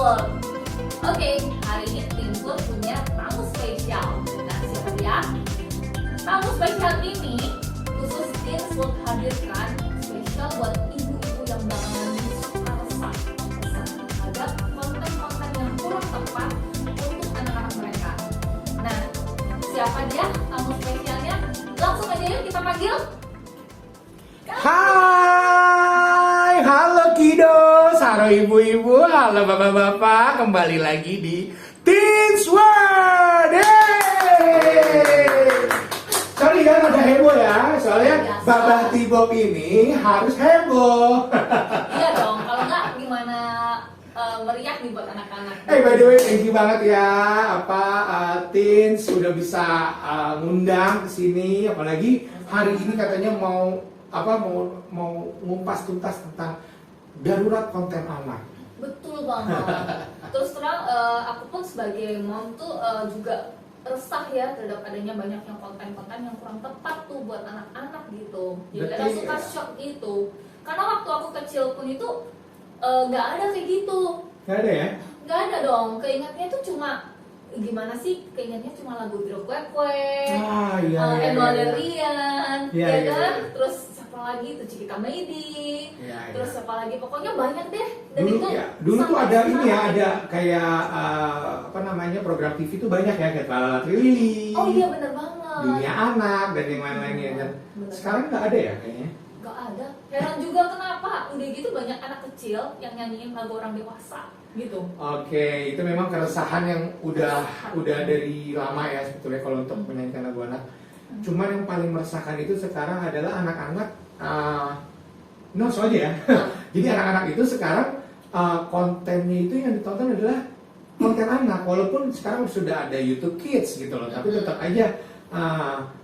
World. Oke, hari ini Teens World punya tamu spesial. Nah, siapa dia? Tamu spesial ini khusus Teens World hadirkan spesial buat ibu-ibu yang bakalan suka resah terhadap konten-konten yang kurang tepat untuk anak-anak mereka. Nah, siapa dia tamu spesialnya? Langsung aja yuk kita panggil. Hai, halo kiddos, halo ibu-ibu, halo bapak-bapak, kembali lagi di Teens World. Sorry kan ada heboh ya, soalnya Babah T-Bob ini harus heboh. Iya dong, kalau nggak gimana meriah nih buat anak-anak. By the way, thank you banget ya, Teens udah bisa ngundang ke sini, apalagi hari ini katanya mau ngumpas tuntas tentang darurat konten anak. Betul banget. Terus terang aku pun sebagai mom tuh juga resah ya terhadap adanya banyak yang konten-konten yang kurang tepat tuh buat anak-anak gitu. Jadi kadang suka shock gitu. Karena waktu aku kecil pun itu nggak ada kayak gitu. Nggak ada ya? Nggak ada dong. Keingatnya tuh cuma gimana sih? Keingatnya cuma lagu Biro Kwekwe, Emmalerian, ya kan? Terus lagi itu Cikita Meidi, terus apa lagi pokoknya banyak deh. Dan dulu tuh ada ini ya, ada kayak program TV itu banyak ya, kayak Lala Lili. Oh iya bener banget. Dunia Anak dan yang lain-lainnya dan sekarang nggak ada ya kayaknya. Nggak ada. Heran juga kenapa udah gitu banyak anak kecil yang nyanyiin lagu orang dewasa gitu. Oke, itu memang keresahan yang udah dari lama ya sebetulnya kalau untuk menyanyikan lagu anak. Cuman yang paling meresahkan itu sekarang adalah anak-anak aja ya. Jadi anak-anak itu sekarang kontennya itu yang ditonton adalah konten anak, walaupun sekarang sudah ada YouTube Kids gitu loh, tapi tetap aja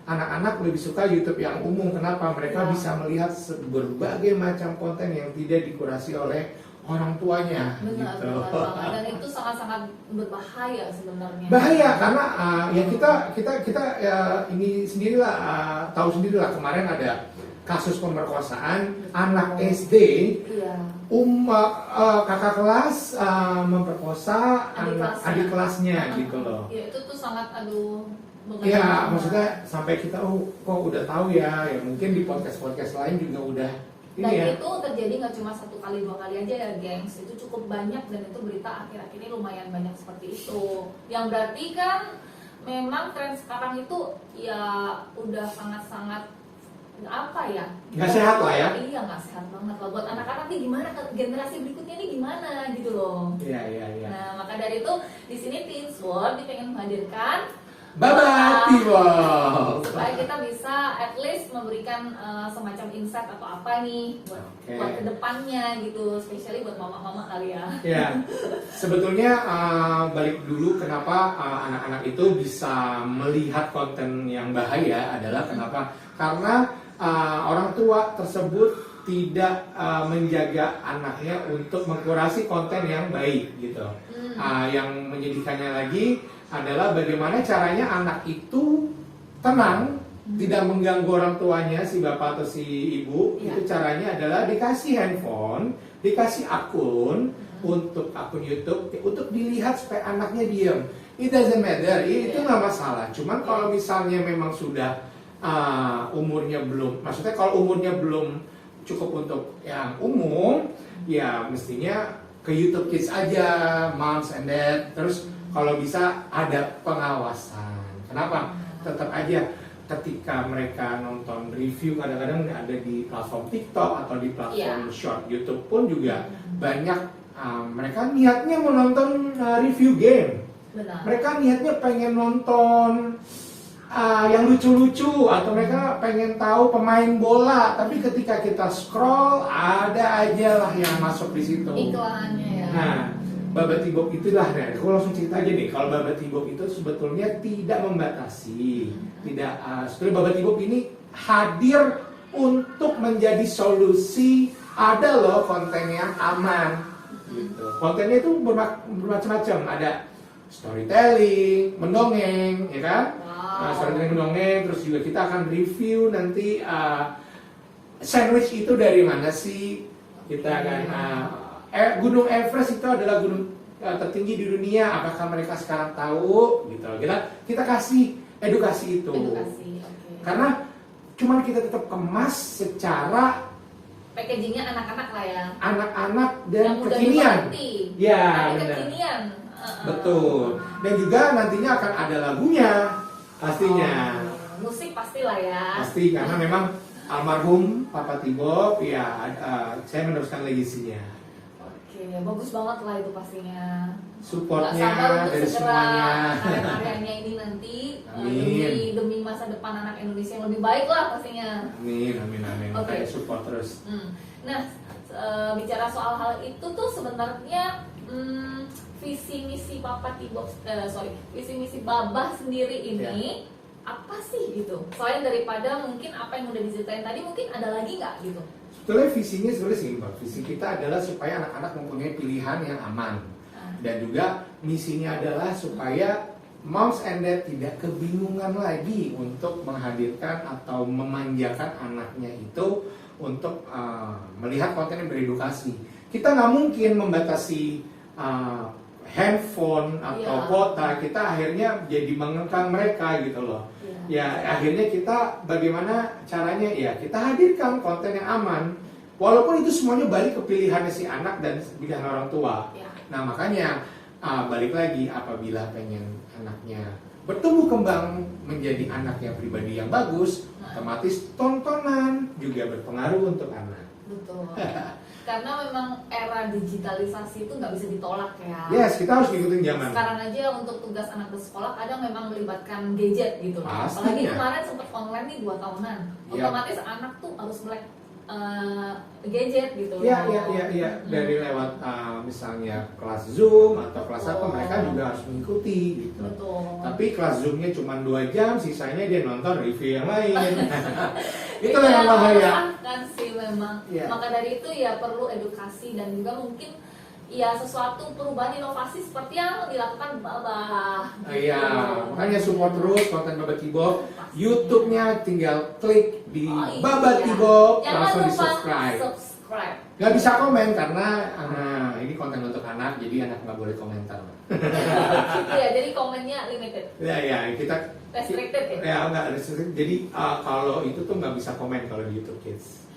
anak-anak lebih suka YouTube yang umum. Kenapa? Mereka bisa melihat berbagai macam konten yang tidak dikurasi oleh orang tuanya. Benar, gitu. benar. Dan itu sangat-sangat berbahaya sebenarnya. Bahaya karena ya kita ini sendirilah tahu sendirilah, kemarin ada kasus pemerkosaan anak SD. Iya. Kakak kelas memperkosa adik kelasnya gitu loh. Ya itu tuh sangat Iya, maksudnya sampai kita kok udah tahu ya mungkin di podcast lain juga udah. Dan itu terjadi nggak cuma 1 kali 2 kali aja ya gengs, itu cukup banyak dan itu berita akhir-akhir ini lumayan banyak seperti itu. Yang berarti kan memang tren sekarang itu ya udah sangat-sangat nggak sehat lah ya. Iya nggak sehat banget lah buat anak-anak nih, gimana generasi berikutnya nih gimana gitu loh. Iya. Nah maka dari itu di sini Teens World pengen menghadirkan Babah T-Bob supaya kita bisa at least memberikan semacam insight atau apa nih buat kedepannya gitu, especially buat mama-mama kali ya. Ya, sebetulnya balik dulu kenapa anak-anak itu bisa melihat konten yang bahaya adalah kenapa? Karena orang tua tersebut tidak menjaga anaknya untuk mengkurasi konten yang baik gitu. Yang menyedihkannya lagi adalah bagaimana caranya anak itu tenang, tidak mengganggu orang tuanya, si bapak atau si ibu. Itu caranya adalah dikasih handphone, dikasih akun untuk akun YouTube untuk dilihat supaya anaknya diam. It doesn't matter, itu nggak masalah. Cuman kalau misalnya memang sudah umurnya belum, maksudnya kalau umurnya belum cukup untuk yang umum, ya mestinya ke YouTube Kids aja, moms and dad. Terus kalau bisa ada pengawasan. Kenapa? Tetap aja ketika mereka nonton review, kadang-kadang ada di platform TikTok atau di platform short YouTube pun juga banyak mereka niatnya menonton review game. Benar. Mereka niatnya pengen nonton yang lucu-lucu atau mereka pengen tahu pemain bola, tapi ketika kita scroll ada aja lah yang masuk di situ. Iklannya ya. Nah, Babah T-Bob itulah, aku langsung cerita aja nih. Kalau Babah T-Bob itu sebetulnya tidak membatasi, sebetulnya Babah T-Bob ini hadir untuk menjadi solusi. Ada loh konten yang aman, gitu. Kontennya itu bermacam-macam. Ada storytelling, mendongeng, ya kan? Storytelling, mendongeng. Terus juga kita akan review nanti sandwich itu dari mana sih? Kita akan Gunung Everest itu adalah gunung tertinggi di dunia, apakah mereka sekarang tahu gitu. Kita kasih edukasi itu. Edukasi, oke. Karena cuman kita tetap kemas secara Packagingnya anak-anak lah ya. anak-anak dan Yang mudah kekinian. dimengerti. Ya, Ada benar. kekinian. Betul. Dan juga nantinya akan ada lagunya pastinya. Musik pastilah ya. Pasti karena memang almarhum Papa T-Bob ya, saya meneruskan legasinya. Oke, bagus banget lah itu pastinya. Supportnya Nggak sabar untuk dari segera semuanya. karya-karyanya ini nanti Amin. demi masa depan anak Indonesia yang lebih baik lah pastinya. Amin, amin, amin. Oke. Kayak support terus. Nah, bicara soal hal itu tuh sebenarnya visi misi Papa T-Bob, visi misi Babah sendiri ini apa sih gitu? Selain daripada mungkin apa yang udah diceritain tadi, mungkin ada lagi nggak gitu? Sebetulnya visinya sebenarnya simpel. Visi kita adalah supaya anak-anak mempunyai pilihan yang aman. Dan juga misinya adalah supaya moms and dad tidak kebingungan lagi untuk menghadirkan atau memanjakan anaknya itu untuk melihat konten yang beredukasi. Kita nggak mungkin membatasi handphone atau kuota, kita akhirnya jadi mengekang mereka gitu loh. Ya akhirnya kita bagaimana caranya ya kita hadirkan konten yang aman. Walaupun itu semuanya balik ke pilihannya si anak dan pilihan orang tua. Nah makanya balik lagi apabila pengen anaknya bertumbuh kembang menjadi anak yang pribadi yang bagus, otomatis tontonan juga berpengaruh untuk anak. Betul. Karena memang era digitalisasi itu nggak bisa ditolak ya. Yes, kita harus ngikutin zaman. Sekarang aja untuk tugas anak ke sekolah kadang memang melibatkan gadget gitu. Pastinya. Apalagi kemarin sempat online nih 2 tahunan. Otomatis anak tuh harus melek gadget gitu. Iya. Dari lewat misalnya kelas Zoom atau kelas apa mereka juga harus mengikuti gitu. Betul. Tapi kelas Zoom-nya cuma 2 jam, sisanya dia nonton review yang lain. Itu yang yang bahaya. kan sih memang. Iya. Maka dari itu ya perlu edukasi dan juga mungkin ya sesuatu perubahan inovasi seperti yang dilakukan Babah. Iya, makanya support terus konten Babah T-Bob. YouTube-nya tinggal klik di Babah T-Bob, langsung di subscribe. Gak bisa komen karena ini konten untuk anak, jadi anak nggak boleh komentar. Gitu ya, jadi komennya limited. Ya kita Restricted ya? Ya nggak restricted. Jadi kalau itu tuh nggak bisa komen kalau di YouTube Kids.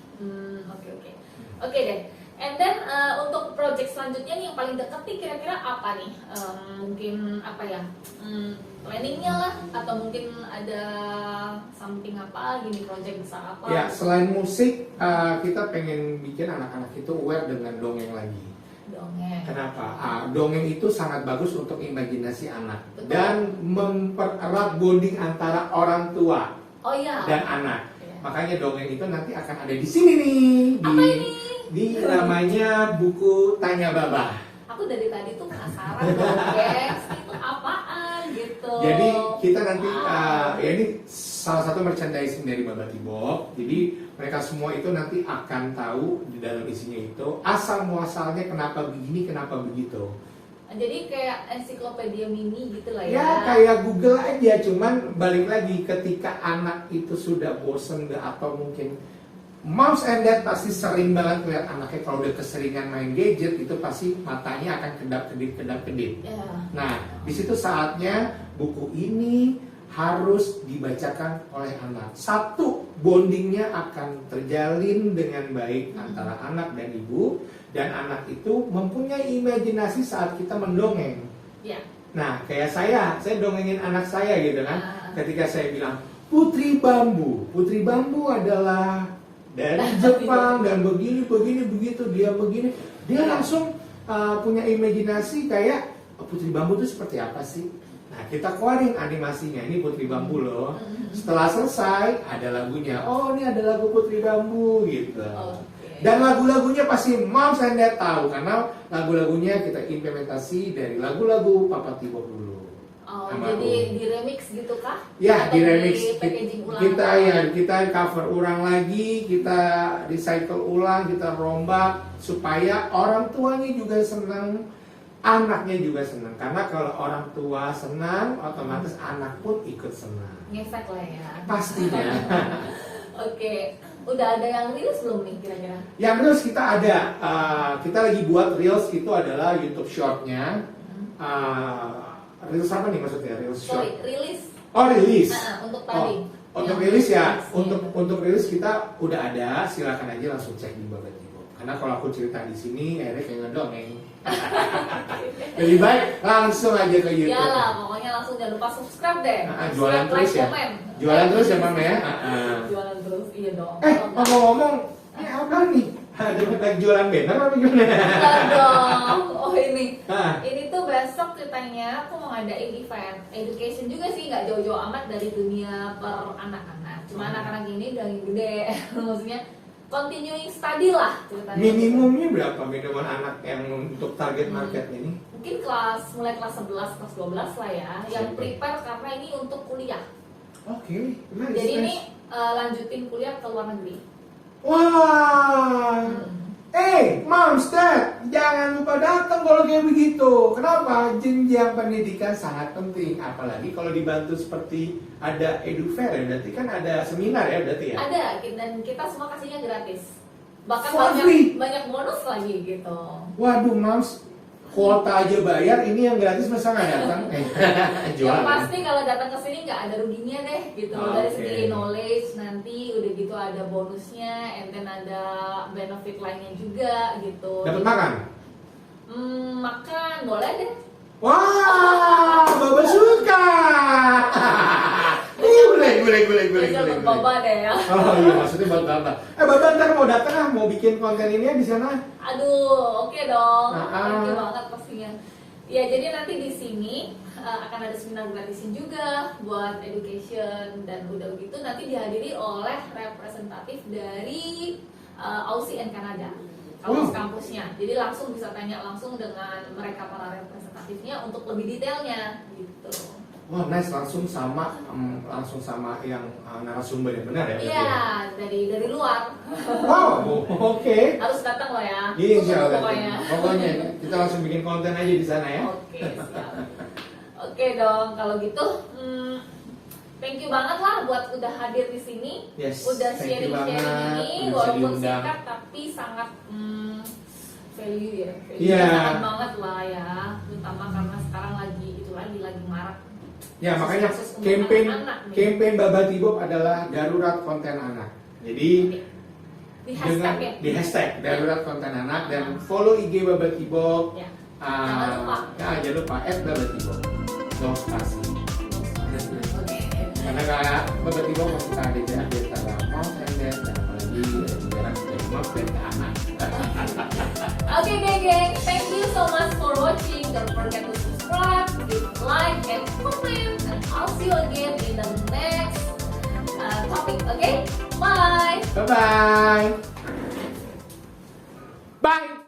Oke deh. And then untuk project selanjutnya nih yang paling dekat nih kira-kira apa nih? Mungkin apa ya? Planningnya lah atau mungkin ada something apa gini project besar apa? Ya selain musik kita pengen bikin anak-anak itu aware dengan dongeng lagi. Dongeng. Kenapa? Dongeng itu sangat bagus untuk imajinasi anak. Betul. Dan mempererat bonding antara orang tua dan anak. Makanya dongeng itu nanti akan ada di sini nih di namanya buku Tanya Babah. Aku dari tadi tuh penasaran guys, itu apaan gitu. Jadi kita nanti ya ini salah satu merchandising dari Babah T-Bob. Jadi mereka semua itu nanti akan tahu di dalam isinya itu asal muasalnya kenapa begini, kenapa begitu. Jadi kayak ensiklopedia mini gitu lah ya. Ya kayak Google aja, cuman balik lagi ketika anak itu sudah bosen atau mungkin moms and dad pasti sering banget lihat anaknya kalau udah keseringan main gadget itu pasti matanya akan kedap-kedip. Nah, di situ saatnya buku ini harus dibacakan oleh anak. Satu, bondingnya akan terjalin dengan baik antara anak dan ibu, dan anak itu mempunyai imajinasi saat kita mendongeng. Nah, kayak saya dongengin anak saya gitu kan. Ketika saya bilang Putri Bambu adalah dari Jepang dan begini begitu dia begini, dia langsung punya imajinasi kayak Putri Bambu itu seperti apa sih? Nah kita keluarin animasinya, ini Putri Bambu loh. Setelah selesai ada lagunya, oh ini ada lagu Putri Bambu gitu. Dan lagu-lagunya pasti moms and dad tahu karena lagu-lagunya kita implementasi dari lagu-lagu Papa T-Bob dulu. Jadi di remix gitu kah? Ya, di remix. Packaging ulang. Kita cover ulang lagi, kita recycle ulang, kita rombak supaya orang tuanya juga senang, anaknya juga senang. Karena kalau orang tua senang, otomatis anak pun ikut senang. Ngefek lah ya. Pastinya. Oke. Udah ada yang reels belum nih kira-kira? Yang reels kita ada. Kita lagi buat reels itu adalah YouTube shortnya. Reels apa nih maksudnya? Reels short? Sorry, rilis. Oh, rilis. Untuk tadi. Untuk Yang rilis ya, rilis, untuk rilis kita udah ada, silakan aja langsung cek di Babat Ibu. Karena kalau aku cerita di sini, akhirnya kayak ngedongeng. Lebih baik langsung aja ke YouTube. Iyalah, pokoknya langsung jangan lupa subscribe deh. Jualan Subscribe, terus like, ya. komen. Jualan terus ya, Mama ya. Jualan terus, iya dong. Ngomong-ngomong, ini apa nih? Ada lagi jualan banner apa gimana? Enggak dong. Oh ini. Ah. Ini tuh besok ceritanya aku mau ngadain event education juga sih, nggak jauh-jauh amat dari dunia per anak-anak. Cuma anak-anak ini udah yang gede, maksudnya continuing study lah ceritanya. Minimumnya berapa minimum anak yang untuk target market ini? Mungkin mulai kelas 11, kelas 12 lah ya, yang prepare karena ini untuk kuliah. Oke, nice. Jadi nice. ini lanjutin kuliah ke luar negeri. Wah, moms, dad, jangan lupa datang kalau kayak begitu. Kenapa? Jenjang pendidikan sangat penting, apalagi kalau dibantu seperti ada edu-fair ya, berarti kan ada seminar ya, berarti ya. Ada, dan kita semua kasihnya gratis. Bahkan For free? banyak bonus lagi gitu. Waduh, moms, kuota aja bayar, ini yang gratis masa nggak datang? Yang Jualan. pasti kalau datang ke sini nggak ada ruginya deh gitu. Dari Oke. segi knowledge nanti udah gitu ada bonusnya, and then ada benefit lainnya juga gitu. Dapat makan? Makan boleh deh. Wah, Baba suka. Boleh. Bisa buat baba deh ya. Oh iya, maksudnya buat Baba. Baba ntar mau datang ah, mau bikin konten ini ya di sana. Aduh, oke dong. Nah, Thank you banget pastinya. Ya, jadi nanti di sini akan ada seminar gratisin juga buat education, dan udah begitu nanti dihadiri oleh representatif dari Aussie and Canada, kampus-kampusnya. Jadi langsung bisa tanya langsung dengan mereka para representatifnya untuk lebih detailnya gitu. Wah, nice, langsung sama yang narasumber yang benar ya. berarti Iya, ya? dari luar. Wow, oke. Harus datang loh ya. Iya, Tunggu insya Allah. pokoknya. Pokoknya kita langsung bikin konten aja di sana ya. Oke, siap. Oke dong, kalau gitu, thank you banget lah buat udah hadir di sini, Yes, udah thank you sharing-sharing banget, ini, udah walaupun diundang. singkat tapi sangat value ya, Iya. sangat banget lah ya, terutama karena sekarang lagi marak. Ya, makanya Kasus campaign anak nih. campaign Baba Tibop adalah darurat konten anak. Jadi Di hashtag ya. di hashtag darurat konten anak dan follow IG Baba Tibop. Ya. Jangan lupa. Jangan lupa @Baba Tibop. Spasi. Oke. Karena kayak Baba Tibop masih ada di antara mouse and dad, dan apalagi jarak dari mouse dan ke anak. Oke geng, thank you so much for watching. Don't forget to subscribe, give like, and comment. And I'll see you again in the next topic. Okay, bye. Bye bye. Bye.